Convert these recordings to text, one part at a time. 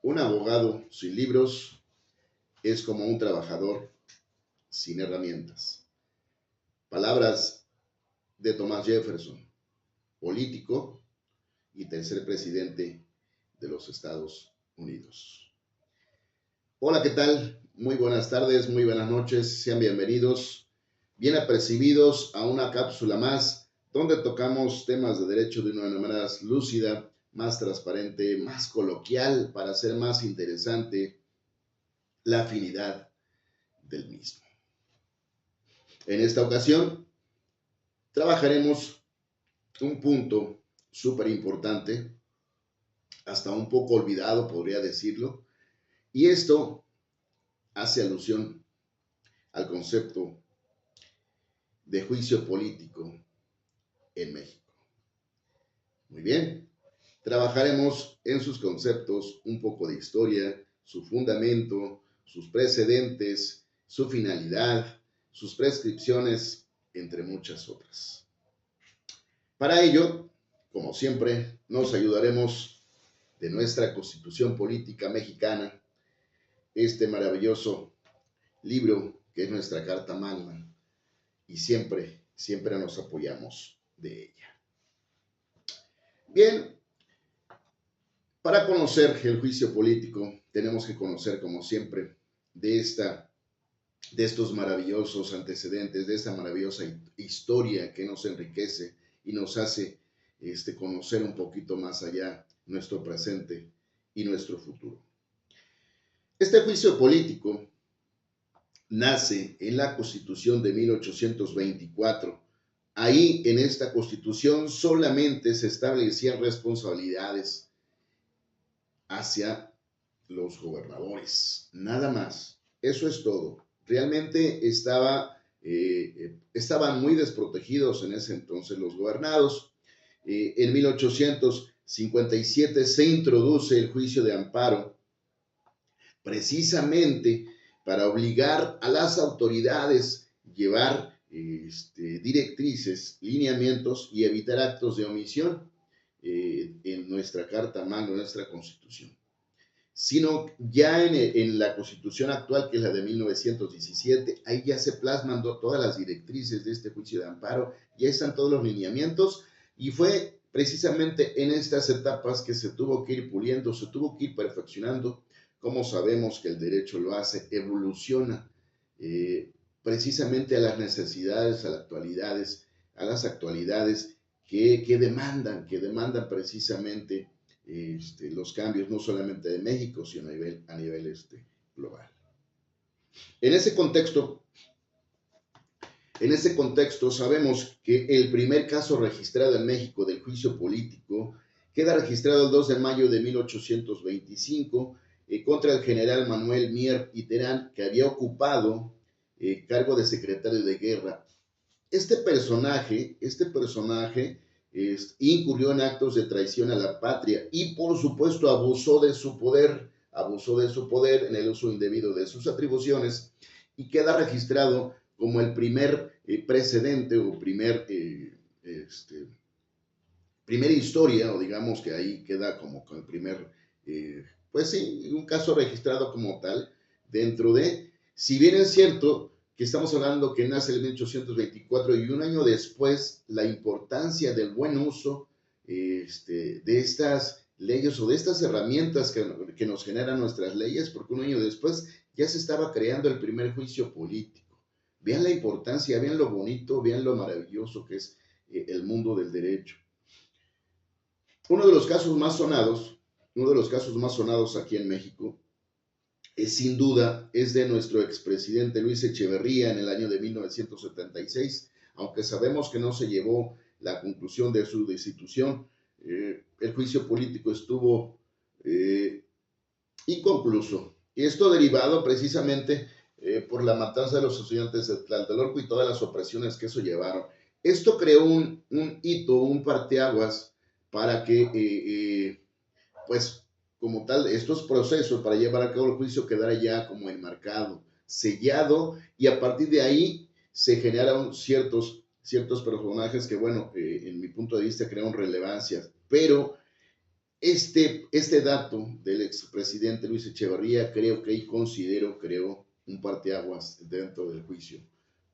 Un abogado sin libros es como un trabajador sin herramientas. Palabras de Thomas Jefferson, político y tercer presidente de los Estados Unidos. Hola, ¿qué tal? Muy buenas tardes, muy buenas noches, sean bienvenidos, bien apercibidos a una cápsula más donde tocamos temas de derecho de una manera más lúcida, más transparente, más coloquial, para hacer más interesante la afinidad del mismo. En esta ocasión trabajaremos un punto súper importante, hasta un poco olvidado, podría decirlo, y esto hace alusión al concepto de juicio político en México. Muy bien, trabajaremos en sus conceptos, un poco de historia, su fundamento, sus precedentes, su finalidad, sus prescripciones, entre muchas otras. Para ello, como siempre, nos ayudaremos de nuestra Constitución Política Mexicana, este maravilloso libro que es nuestra Carta Magna, y siempre nos apoyamos de ella. Bien, para conocer el juicio político tenemos que conocer, como siempre, de estos maravillosos antecedentes, de esta maravillosa historia que nos enriquece y nos hace conocer un poquito más allá nuestro presente y nuestro futuro. Este juicio político nace en la Constitución de 1824. Ahí, en esta Constitución, solamente se establecían responsabilidades hacia los gobernadores, nada más. Eso es todo. Realmente estaban muy desprotegidos en ese entonces los gobernados. En 1857 se introduce el juicio de amparo, precisamente para obligar a las autoridades a llevar directrices, lineamientos y evitar actos de omisión en nuestra Carta Magna, en nuestra Constitución. Sino ya en la Constitución actual, que es la de 1917, ahí ya se plasman todas las directrices de este juicio de amparo, ya están todos los lineamientos, y fue precisamente en estas etapas que se tuvo que ir puliendo, se tuvo que ir perfeccionando. Como sabemos que el derecho lo hace, evoluciona precisamente a las necesidades, a las actualidades que demandan precisamente los cambios, no solamente de México, sino a nivel global. En ese contexto sabemos que el primer caso registrado en México del juicio político queda registrado el 2 de mayo de 1825 contra el general Manuel Mier y Terán, que había ocupado cargo de secretario de guerra. Este personaje incurrió en actos de traición a la patria y, por supuesto, abusó de su poder en el uso indebido de sus atribuciones, y queda registrado como el primer precedente o primera historia, o digamos que ahí queda como el primer, pues sí, un caso registrado como tal, dentro de, si bien es cierto que estamos hablando que nace en 1824 y un año después, la importancia del buen uso de estas leyes o de estas herramientas que nos generan nuestras leyes, porque un año después ya se estaba creando el primer juicio político. Vean la importancia, vean lo bonito, vean lo maravilloso que es el mundo del derecho. Uno de los casos más sonados aquí en México sin duda es de nuestro expresidente Luis Echeverría en el año de 1976, aunque sabemos que no se llevó la conclusión de su destitución. El juicio político estuvo inconcluso, y esto derivado precisamente por la matanza de los estudiantes de Tlatelolco y todas las opresiones que eso llevaron. Esto creó un hito, un parteaguas para que, pues, como tal, estos procesos para llevar a cabo el juicio quedara ya como enmarcado, sellado, y a partir de ahí se generaron ciertos personajes que, bueno, en mi punto de vista crearon relevancia, pero Este dato del expresidente Luis Echeverría creo un parteaguas dentro del juicio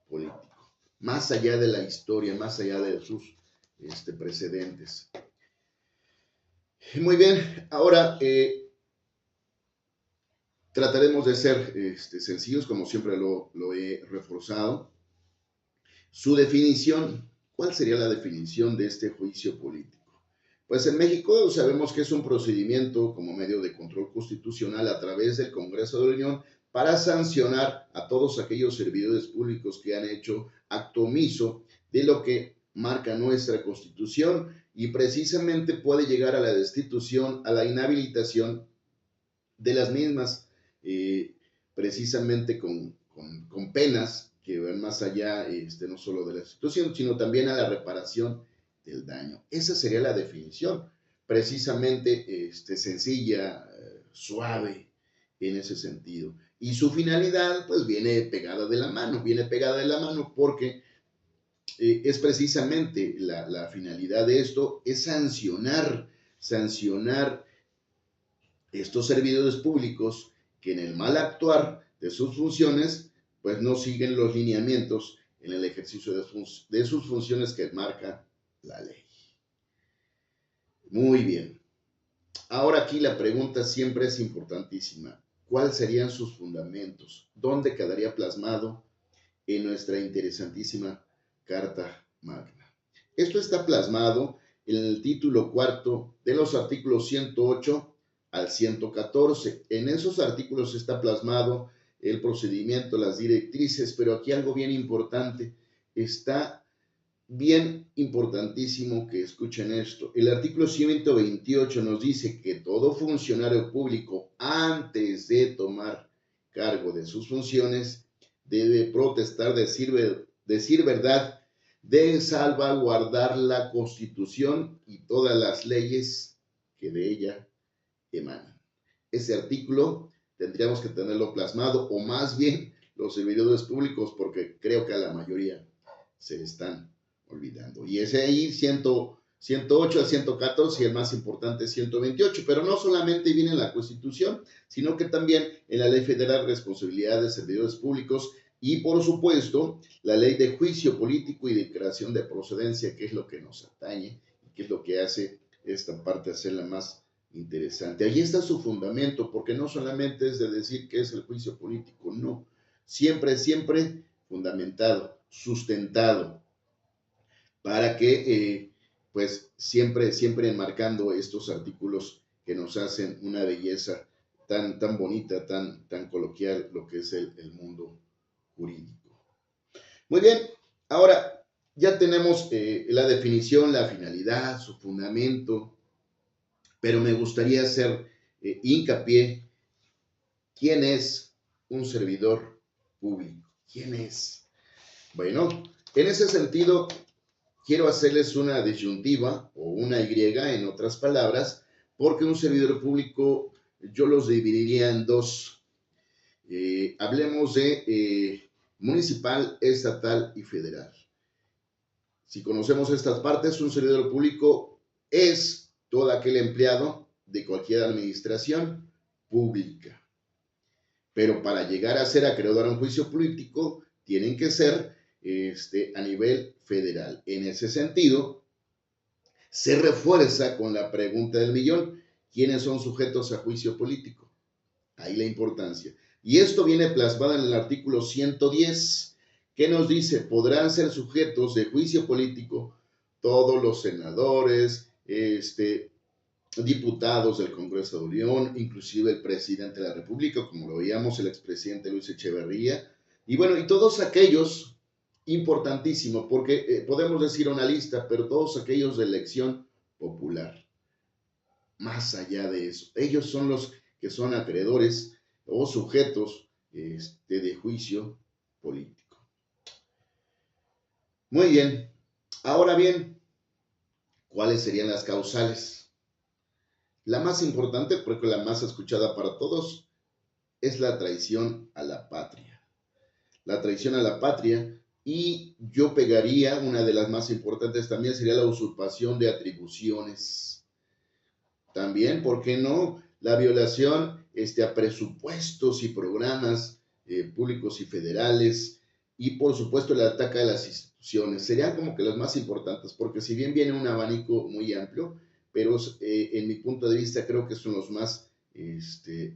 político. Más allá de la historia, más allá de sus precedentes. Muy bien, ahora trataremos de ser sencillos, como siempre lo he reforzado. Su definición, ¿cuál sería la definición de este juicio político? Pues en México sabemos que es un procedimiento como medio de control constitucional a través del Congreso de la Unión para sancionar a todos aquellos servidores públicos que han hecho acto omiso de lo que marca nuestra Constitución y precisamente puede llegar a la destitución, a la inhabilitación de las mismas, precisamente con penas que van más allá, no solo de la destitución, sino también a la reparación del daño. Esa sería la definición, precisamente sencilla, suave en ese sentido. Y su finalidad, pues viene pegada de la mano porque es precisamente la finalidad de esto, es sancionar estos servidores públicos que en el mal actuar de sus funciones, pues no siguen los lineamientos en el ejercicio de sus funciones que marca la ley. Muy bien. Ahora aquí la pregunta siempre es importantísima. ¿Cuáles serían sus fundamentos? ¿Dónde quedaría plasmado en nuestra interesantísima Carta Magna? Esto está plasmado en el título cuarto de los artículos 108 al 114. En esos artículos está plasmado el procedimiento, las directrices, pero aquí algo bien importante, está bien importantísimo que escuchen esto. El artículo 128 nos dice que todo funcionario público, antes de tomar cargo de sus funciones, debe protestar, decir verdad, de salvaguardar la Constitución y todas las leyes que de ella emanan. Ese artículo tendríamos que tenerlo plasmado, o más bien los servidores públicos, porque creo que a la mayoría se le están olvidando. Y ese ahí 108 al 114 y el más importante 128, pero no solamente viene en la Constitución, sino que también en la Ley Federal de Responsabilidad de Servidores Públicos y, por supuesto, la Ley de Juicio Político y de Creación de Procedencia, que es lo que nos atañe y que es lo que hace esta parte hacerla más interesante. Ahí está su fundamento, porque no solamente es de decir que es el juicio político, no. Siempre fundamentado, sustentado, para que, pues, siempre enmarcando estos artículos que nos hacen una belleza tan bonita, tan coloquial, lo que es el mundo jurídico. Muy bien, ahora ya tenemos la definición, la finalidad, su fundamento, pero me gustaría hacer hincapié, ¿quién es un servidor público? ¿Quién es? Bueno, en ese sentido, quiero hacerles una disyuntiva o una Y, en otras palabras, porque un servidor público yo los dividiría en dos. Hablemos de municipal, estatal y federal. Si conocemos estas partes, un servidor público es todo aquel empleado de cualquier administración pública. Pero para llegar a ser acreedor a un juicio político, tienen que ser a nivel federal. En ese sentido, se refuerza con la pregunta del millón: ¿quiénes son sujetos a juicio político? Ahí la importancia. Y esto viene plasmado en el artículo 110, que nos dice: podrán ser sujetos de juicio político todos los senadores, diputados del Congreso de Unión, inclusive el presidente de la República, como lo veíamos, el expresidente Luis Echeverría, y bueno, y todos aquellos, importantísimo, porque podemos decir una lista, pero todos aquellos de elección popular. Más allá de eso, ellos son los que son acreedores o sujetos de juicio político. Muy bien, ahora bien, ¿cuáles serían las causales? La más importante, porque la más escuchada para todos, es la traición a la patria. La traición a la patria, y yo pegaría, una de las más importantes también sería la usurpación de atribuciones. También, ¿por qué no? La violación a presupuestos y programas públicos y federales, y por supuesto el ataque a las instituciones. Serían como que las más importantes, porque si bien viene un abanico muy amplio, pero en mi punto de vista creo que son los más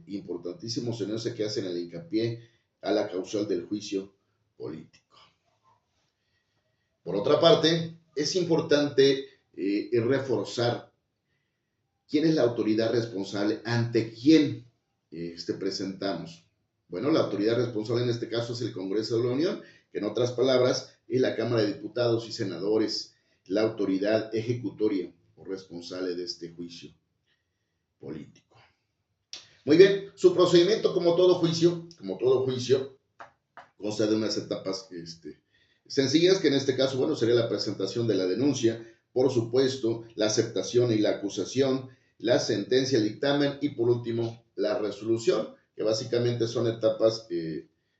importantísimos en ese que hacen el hincapié a la causal del juicio político. Por otra parte, es importante reforzar quién es la autoridad responsable, ante quién presentamos. Bueno, la autoridad responsable en este caso es el Congreso de la Unión, que en otras palabras es la Cámara de Diputados y Senadores, la autoridad ejecutoria o responsable de este juicio político. Muy bien, su procedimiento como todo juicio, consta de unas etapas sencillas, que en este caso, bueno, sería la presentación de la denuncia, por supuesto, la aceptación y la acusación, la sentencia, el dictamen y por último la resolución, que básicamente son etapas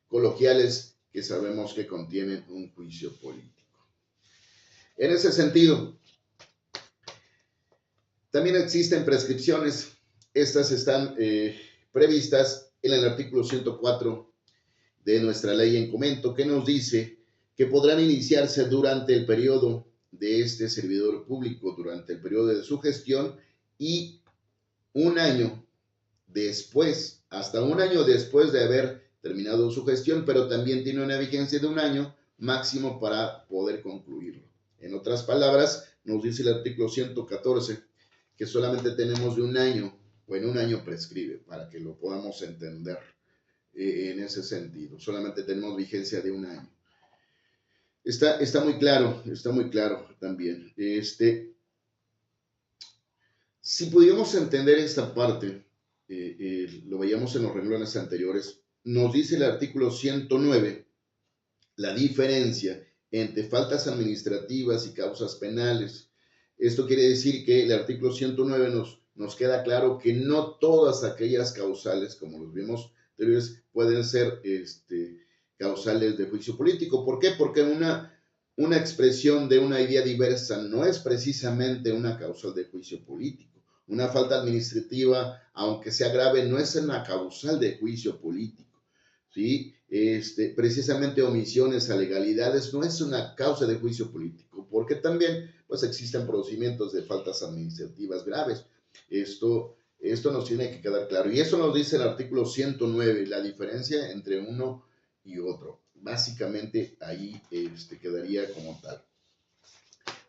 coloquiales que sabemos que contienen un juicio político. En ese sentido, también existen prescripciones. Estas están previstas en el artículo 104 de nuestra ley en comento, que nos dice que podrán iniciarse durante el periodo de este servidor público, durante el periodo de su gestión, y un año después, hasta un año después de haber terminado su gestión, pero también tiene una vigencia de un año máximo para poder concluirlo. En otras palabras, nos dice el artículo 114 que solamente tenemos de un año, o en un año prescribe, para que lo podamos entender en ese sentido. Solamente tenemos vigencia de un año. Está muy claro también. Si pudiéramos entender esta parte, lo veíamos en los renglones anteriores, nos dice el artículo 109 la diferencia entre faltas administrativas y causas penales. Esto quiere decir que el artículo 109 nos queda claro que no todas aquellas causales, como los vimos anteriores, pueden ser causales de juicio político. ¿Por qué? Porque una expresión de una idea diversa no es precisamente una causal de juicio político. Una falta administrativa, aunque sea grave, no es una causal de juicio político. ¿Sí? Precisamente omisiones a legalidades no es una causa de juicio político, porque también pues existen procedimientos de faltas administrativas graves. Esto nos tiene que quedar claro, y eso nos dice el artículo 109, la diferencia entre uno y otro. Básicamente ahí quedaría como tal.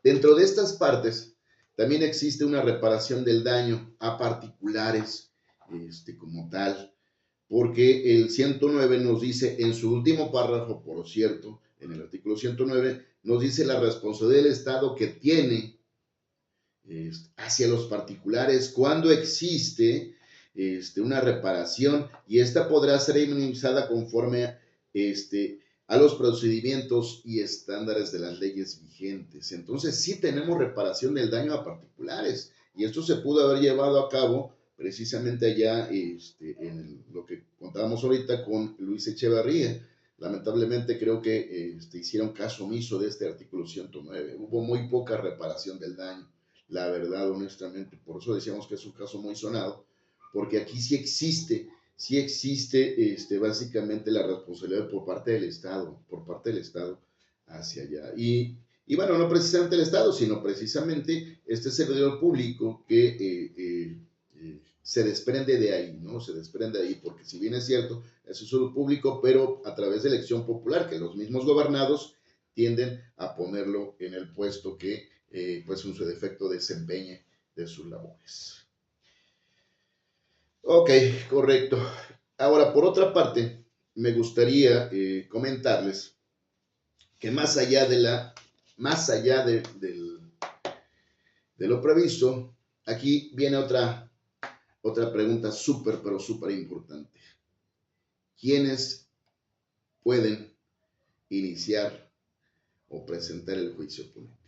Dentro de estas partes también existe una reparación del daño a particulares como tal, porque el 109 nos dice, en su último párrafo, por cierto, en el artículo 109, nos dice la responsabilidad del Estado que tiene hacia los particulares cuando existe una reparación, y esta podrá ser minimizada conforme a los procedimientos y estándares de las leyes vigentes. Entonces sí tenemos reparación del daño a particulares, y esto se pudo haber llevado a cabo precisamente allá en lo que contábamos ahorita con Luis Echeverría. Lamentablemente creo que hicieron caso omiso de este artículo 109. Hubo muy poca reparación del daño, la verdad, honestamente. Por eso decíamos que es un caso muy sonado, porque aquí sí existe básicamente la responsabilidad por parte del Estado hacia allá. Y bueno, no precisamente el Estado, sino precisamente este servidor público que se desprende de ahí, ¿no? Se desprende de ahí, porque si bien es cierto, es un servidor público, pero a través de elección popular, que los mismos gobernados tienden a ponerlo en el puesto que, pues en su defecto, desempeñe de sus labores. Ok, correcto. Ahora, por otra parte, me gustaría comentarles que más allá de lo previsto, aquí viene otra pregunta pero súper importante. ¿Quiénes pueden iniciar o presentar el juicio político?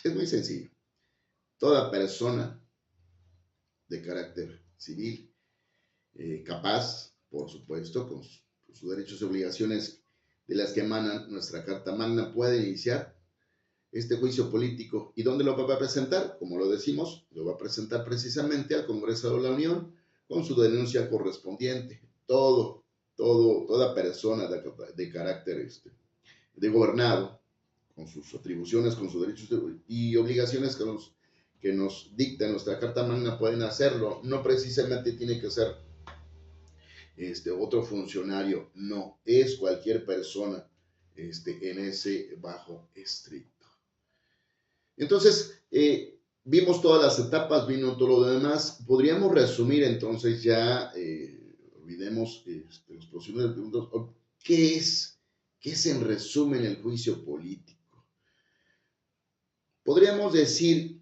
Es muy sencillo. Toda persona de carácter civil, capaz, por supuesto, con sus derechos y obligaciones de las que emana nuestra Carta Magna, puede iniciar este juicio político. ¿Y dónde lo va a presentar? Como lo decimos, lo va a presentar precisamente al Congreso de la Unión con su denuncia correspondiente. Toda persona de carácter de gobernado, con sus atribuciones, con sus derechos y obligaciones que nos dicta nuestra Carta Magna, pueden hacerlo. No precisamente tiene que ser otro funcionario, no, es cualquier persona en ese bajo estricto. Entonces, vimos todas las etapas, vino todo lo demás. Podríamos resumir entonces ya, olvidemos los próximos puntos, ¿qué es en resumen el juicio político? Podríamos decir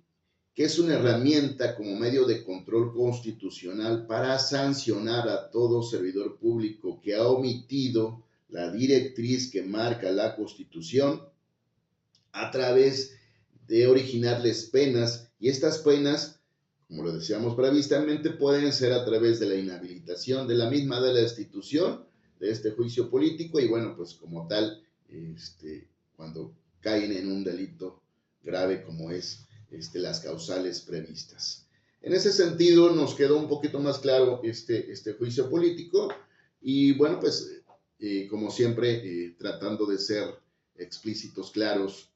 que es una herramienta como medio de control constitucional para sancionar a todo servidor público que ha omitido la directriz que marca la Constitución a través de originarles penas, y estas penas, como lo decíamos previstamente, pueden ser a través de la inhabilitación de la misma de la institución de este juicio político, y bueno, pues como tal, cuando caen en un delito grave como es las causales previstas. En ese sentido, nos quedó un poquito más claro este juicio político, y bueno, pues como siempre, tratando de ser explícitos, claros,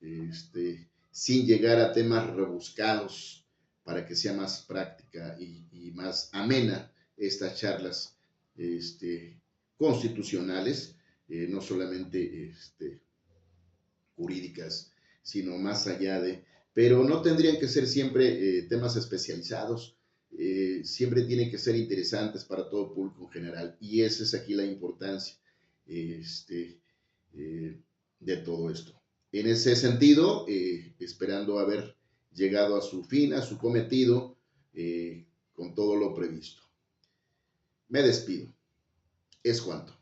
sin llegar a temas rebuscados, para que sea más práctica y más amena estas charlas constitucionales, no solamente jurídicas, sino más allá de, pero no tendrían que ser siempre temas especializados, siempre tienen que ser interesantes para todo público en general, y esa es aquí la importancia de todo esto. En ese sentido, esperando haber llegado a su fin, a su cometido, con todo lo previsto. Me despido. Es cuanto.